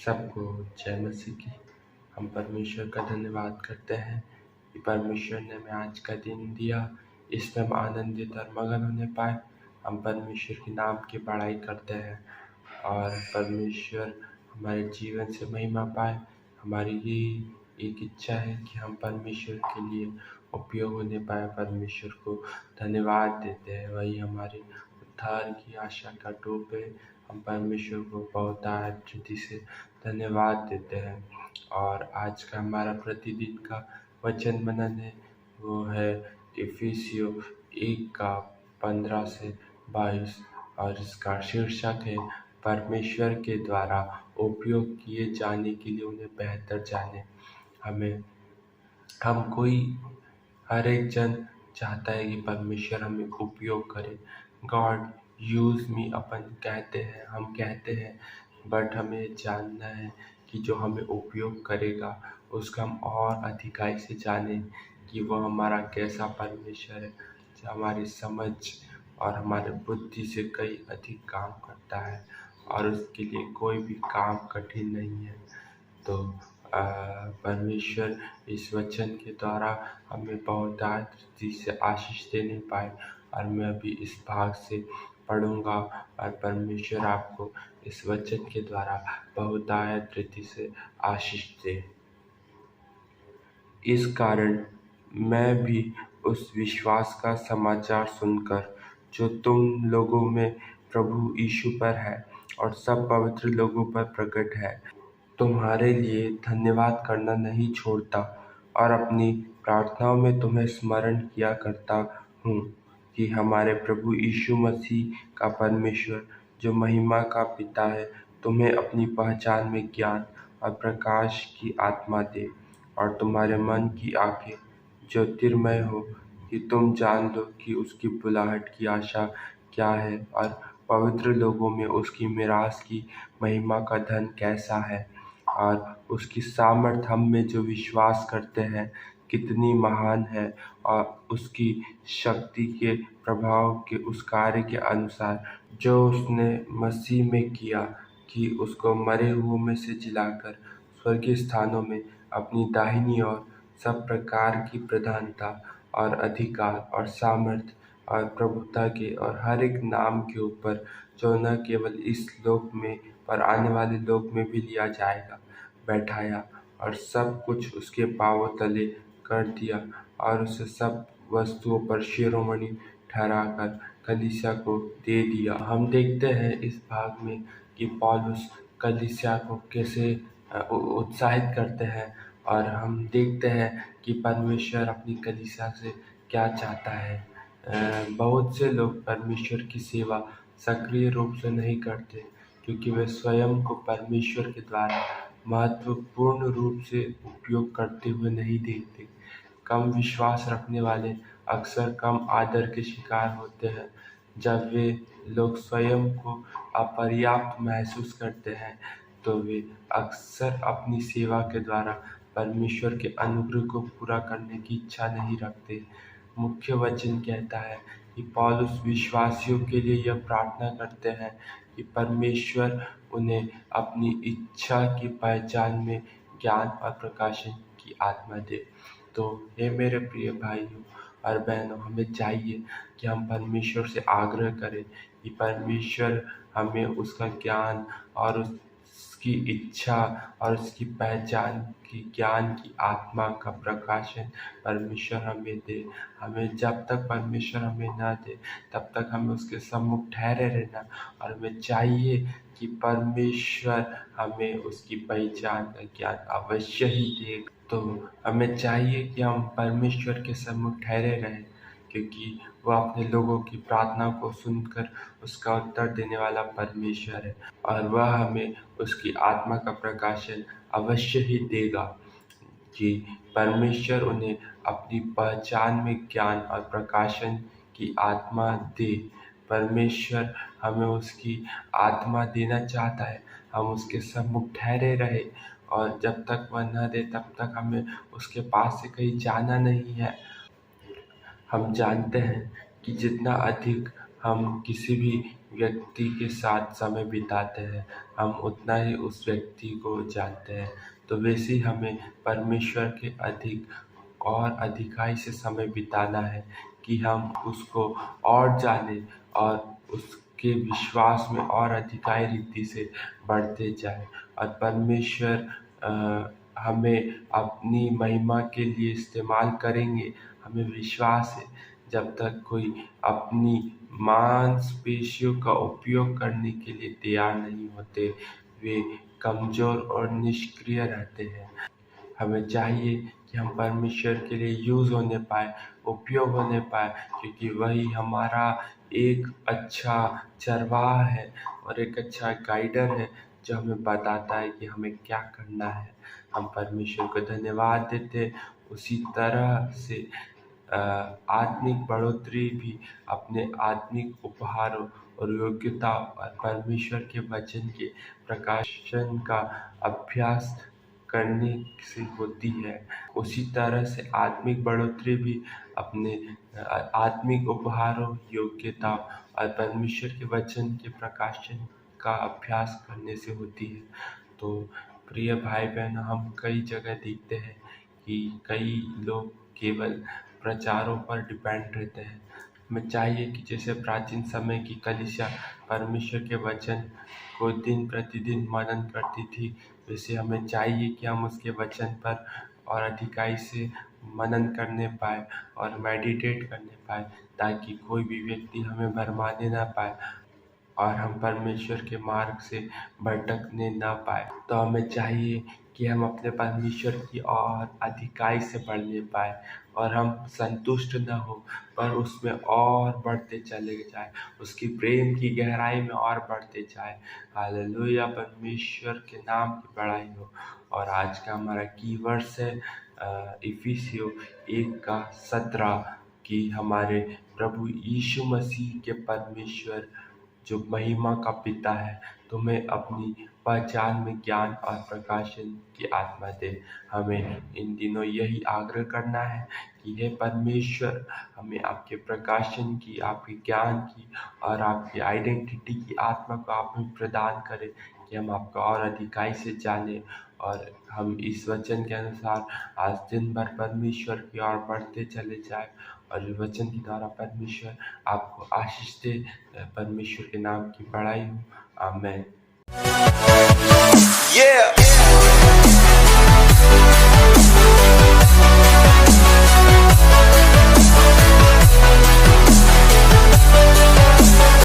सबको जय मसीह की। हम परमेश्वर का धन्यवाद करते हैं कि परमेश्वर ने हमें आज का दिन दिया, इसमें हम आनंदित और मगन होने पाए। हम परमेश्वर के नाम की बड़ाई करते हैं और परमेश्वर हमारे जीवन से महिमा पाए। हमारी यही एक इच्छा है कि हम परमेश्वर के लिए उपयोग होने पाए। परमेश्वर को धन्यवाद देते हैं, वही हमारे उद्धार की आशा का टोप है। हम परमेश्वर को बहुत आदर से धन्यवाद देते हैं। और आज का हमारा प्रतिदिन का वचन मनन है, वो है इफिसियों 1:15 से 22 और इसका शीर्षक है परमेश्वर के द्वारा उपयोग किए जाने के लिए उन्हें बेहतर जाने। हर एक जन चाहता है कि परमेश्वर हमें उपयोग करे। गॉड यूज मी अपन हम कहते हैं, बट हमें जानना है कि जो हमें उपयोग करेगा उसका हम और अधिकाई से जाने कि वो हमारा कैसा परमेश्वर है, जो हमारी समझ और हमारे बुद्धि से कई अधिक काम करता है और उसके लिए कोई भी काम कठिन नहीं है। तो परमेश्वर इस वचन के द्वारा हमें बहुत रीति से आशीष देने पाए और मैं अभी इस भाग से पढ़ूंगा और परमेश्वर आपको इस वचन के द्वारा बहुत रीति से आशीष दे। इस कारण मैं भी उस विश्वास का समाचार सुनकर जो तुम लोगों में प्रभु यीशु पर है और सब पवित्र लोगों पर प्रकट है, तुम्हारे लिए धन्यवाद करना नहीं छोड़ता और अपनी प्रार्थनाओं में तुम्हें स्मरण किया करता हूँ कि हमारे प्रभु यीशु मसीह का परमेश्वर, जो महिमा का पिता है, तुम्हें अपनी पहचान में ज्ञान और प्रकाश की आत्मा दे और तुम्हारे मन की आंखें ज्योतिर्मय हो कि तुम जान लो कि उसकी बुलाहट की आशा क्या है और पवित्र लोगों में उसकी मिरास की महिमा का धन कैसा है और उसकी सामर्थ हम में जो विश्वास करते हैं कितनी महान है और उसकी शक्ति के प्रभाव के उस कार्य के अनुसार जो उसने मसीह में किया कि उसको मरे हुओं में से जिलाकर स्वर्गीय स्थानों में अपनी दाहिनी ओर सब प्रकार की प्रधानता और अधिकार और सामर्थ और प्रभुता के और हर एक नाम के ऊपर, जो न केवल इस लोक में पर आने वाले लोक में भी लिया जाएगा, बैठाया और सब कुछ उसके पांवों तले कर दिया और उसे सब वस्तुओं पर शिरोमणि ठहराकर कलीसिया को दे दिया। हम देखते हैं इस भाग में कि पौलुस कलीसिया को कैसे उत्साहित करते हैं और हम देखते हैं कि परमेश्वर अपनी कलीसिया से क्या चाहता है। बहुत से लोग परमेश्वर की सेवा सक्रिय रूप से नहीं करते क्योंकि वे स्वयं को परमेश्वर के द्वारा महत्वपूर्ण रूप से उपयोग करते हुए नहीं देखते। कम विश्वास रखने वाले अक्सर कम आदर के शिकार होते हैं। जब वे लोग स्वयं को अपर्याप्त महसूस करते हैं तो वे अक्सर अपनी सेवा के द्वारा परमेश्वर के अनुग्रह को पूरा करने की इच्छा नहीं रखते। मुख्य वचन कहता है कि पौलुस विश्वासियों के लिए यह प्रार्थना करते हैं कि परमेश्वर उन्हें अपनी इच्छा की पहचान में ज्ञान और प्रकाशन की आत्मा दे। तो हे मेरे प्रिय भाइयों और बहनों, हमें चाहिए कि हम परमेश्वर से आग्रह करें कि परमेश्वर हमें उसका ज्ञान और उसकी इच्छा और उसकी पहचान की ज्ञान की आत्मा का प्रकाशन परमेश्वर हमें दे। हमें जब तक परमेश्वर हमें ना दे तब तक हमें उसके सम्मुख ठहरे रहना और हमें चाहिए कि परमेश्वर हमें उसकी पहचान का ज्ञान अवश्य ही दे। तो हमें चाहिए कि हम परमेश्वर के सम्मुख ठहरे रहें क्योंकि वह अपने लोगों की प्रार्थना को सुनकर उसका उत्तर देने वाला परमेश्वर है और वह हमें उसकी आत्मा का प्रकाशन अवश्य ही देगा कि परमेश्वर उन्हें अपनी पहचान में ज्ञान और प्रकाशन की आत्मा दे। परमेश्वर हमें उसकी आत्मा देना चाहता है। हम उसके सम्मुख ठहरे रहे और जब तक वह न दे तब तक हमें उसके पास से कहीं जाना नहीं है। हम जानते हैं कि जितना अधिक हम किसी भी व्यक्ति के साथ समय बिताते हैं, हम उतना ही उस व्यक्ति को जानते हैं। तो वैसे ही हमें परमेश्वर के अधिक और अधिकाई से समय बिताना है कि हम उसको और जानें और उसके विश्वास में और अधिकाई रीति से बढ़ते जाएं। और परमेश्वर हमें अपनी महिमा के लिए इस्तेमाल करेंगे, हमें विश्वास है। जब तक कोई अपनी मांसपेशियों का उपयोग करने के लिए तैयार नहीं होते, वे कमज़ोर और निष्क्रिय रहते हैं। हमें चाहिए कि हम परमेश्वर के लिए यूज़ होने पाए, उपयोग होने पाए, क्योंकि वही हमारा एक अच्छा चरवाहा है और एक अच्छा गाइडर है, जो हमें बताता है कि हमें क्या करना है। हम परमेश्वर को धन्यवाद देते। उसी तरह से आत्मिक बढ़ोतरी भी अपने आत्मिक उपहारों और योग्यता और परमेश्वर के वचन के प्रकाशन का अभ्यास करने से होती है। उसी तरह से आत्मिक बढ़ोतरी भी अपने आत्मिक उपहारों, योग्यता और परमेश्वर के वचन के प्रकाशन का अभ्यास करने से होती है। तो प्रिय भाई बहन, हम कई जगह देखते हैं कि कई लोग केवल प्रचारों पर डिपेंड रहते हैं। हमें चाहिए कि जैसे प्राचीन समय की कलीसिया परमेश्वर के वचन को दिन प्रतिदिन मनन करती थी, वैसे हमें चाहिए कि हम उसके वचन पर और अधिकाई से मनन करने पाए और मेडिटेट करने पाए, ताकि कोई भी व्यक्ति हमें भरमाने ना पाए और हम परमेश्वर के मार्ग से भटकने ना पाए। तो हमें चाहिए कि हम अपने परमेश्वर की और अधिकाई से बढ़ने पाए और हम संतुष्ट न हो, पर उसमें और बढ़ते चले जाए, उसकी प्रेम की गहराई में और बढ़ते जाए। हालेलुया, परमेश्वर के नाम की बड़ाई हो। और आज का हमारा कीवर्ड्स है इफिसियों 1:17 कि हमारे प्रभु यीशु मसीह के परमेश्वर जो महिमा का पिता है, तुम्हें अपनी पहचान में ज्ञान और प्रकाशन की आत्मा दे। हमें इन दिनों यही आग्रह करना है कि हे परमेश्वर, हमें आपके प्रकाशन की, आपके ज्ञान की और आपकी आइडेंटिटी की आत्मा को आप हमें प्रदान करें, कि हम आपका और अधिकाई से जानें और हम इस वचन के अनुसार आज दिन भर परमेश्वर की ओर बढ़ते चले जाए और इस वचन के द्वारा परमेश्वर आपको आशीष दे। परमेश्वर के नाम की बड़ाई हो। आमेन। Yeah.